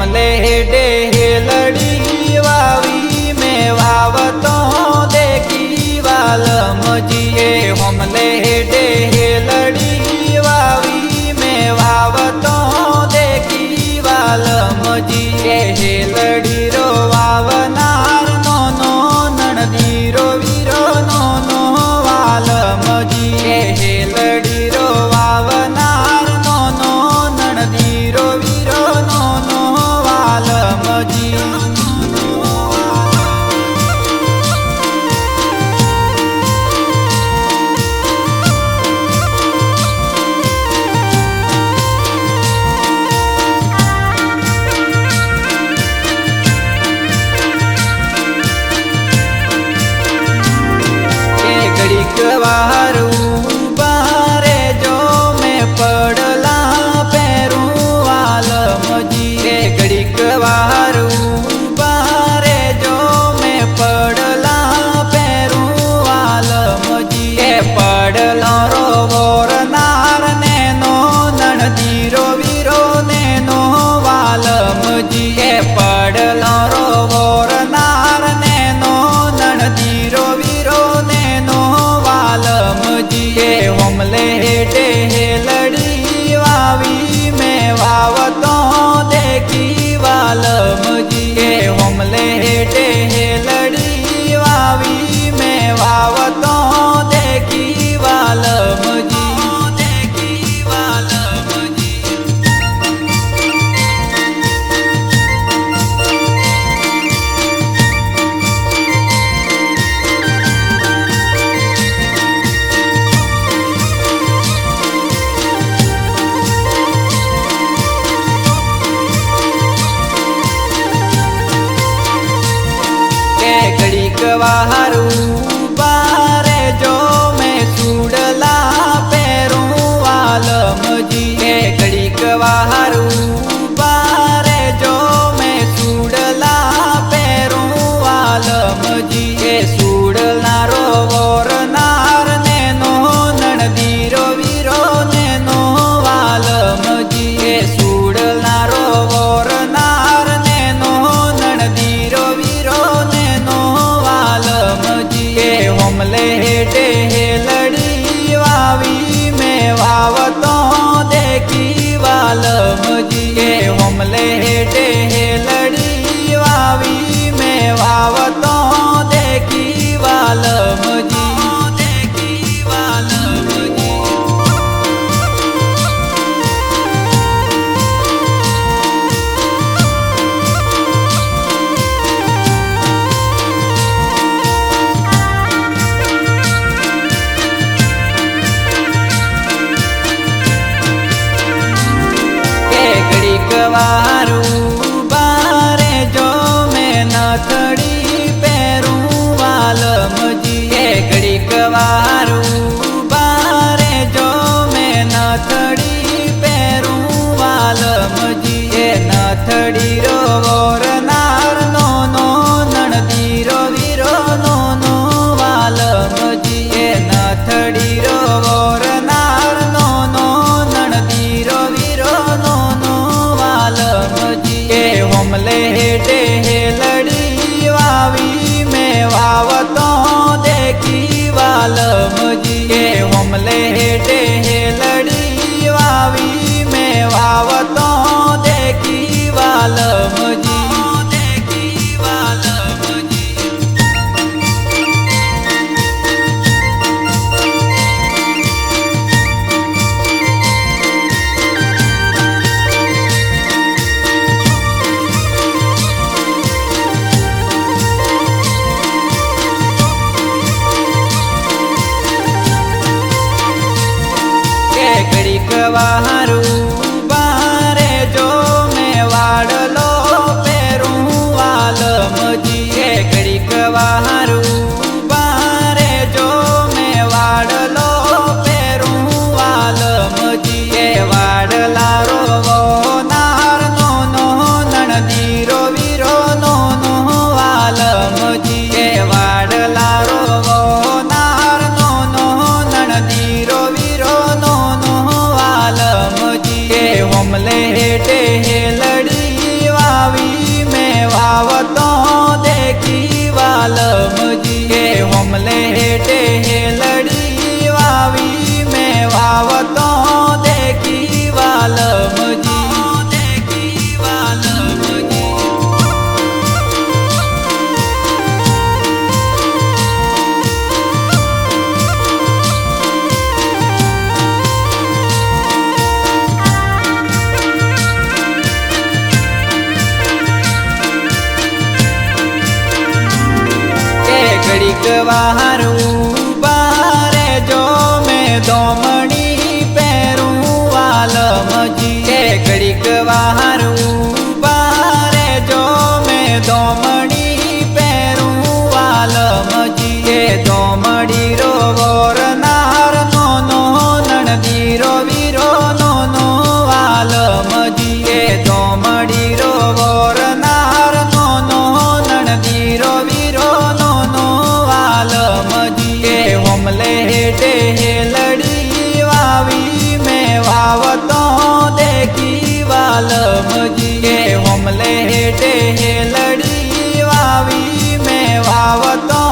हमले डेलड़ी वावी में वावतो देखी वालम जिए हमले डेलड़ी वावी में वावतो देखी वालम जिए हेलड़ी रो वावनार नो नो ननदी रो वीरो नो नो वालम जिए हेलड़ी रो वावनार नो नो ननदी रो वीरो नो नो वालम जी वारू बारे जो मैं पड़ला पैरू वालम जी घड़ीक वारू बारे जो मैं पड़ला पैरू वालम जी पड़लो रो वोर नार नैनो ननदी रो वीरो नैनो वालम जी पड़लो रो वोर नार नैनो ननदी रो वीरो नैनो वालम जिए हमले डेलड़ी वावी में वावतो देखी वालम जिए हमले डेलड़ी वावी में वावतो देखी वालम जी देखी वालम जी वारू बारे जो मैं सूडला पैरू वालम जी घड़ीक वारू बारे जो मैं सूडला पैरू वालम जी सूडला रो वोर नार नैनो ननदी रो वीरो नैनो वालम जी सूडला रो वोर नार नैनो ननदी रो वीरो नैनो वालम जिए हमले डेलड़ी वावी में वावतो देखी वालम जिए हमले डेलड़ी वावी में वावतो देखी वालम जी देखी वालम जी वारू बारे जो मैं नथड़ी पैरू वालम जी घड़ीक वारू बारे जो मैं नथड़ी पैरू वालम जी नथड़ी रो वोर नार नो नो ननदी रो वीरो नो नो वालम जी नथड़ी रो वोर नार नो नो ननदी रो वीरो नो नो वालम जिए हमले डेलड़ी वावी में वावतो देखी वालम जिए हमले डेलड़ी वावी में वावतो देखी वालम जी देखी वालम जी घड़ीक वारू बारे जो मैं वाड़लो पैरू वालम जी घड़ीक वारू बारे जो मैं वाड़लो पैरू वालम जी वाड़ला रो वो नार नो नो ननदी रो वीरो नो नो वालम जी वाड़ला रो वो नार नो नो ननदी रो वीरो नो नो वालम હોમલે હેઠે હેલડી વાવી મેં વાવતો દેખી વાલમજી ઘડીક વારું બારે જો મેં દોમણી પહેરું વાલમજી કે ઘડીક વારું બારે જો મેં દોમણી પહેરું વાલમજી કે દોમડી રો વોરનાર નો નણદીરો વીરો નો વાલમજી કે દોમડી રો વોરનાર નો નણદીરો વીરો કે હોમલે હેઠે હેલડી વાવી મેં વાવતો દેખી વાલમજી કે હોમલે હેઠે હેલડી વાવી મેં વાવતો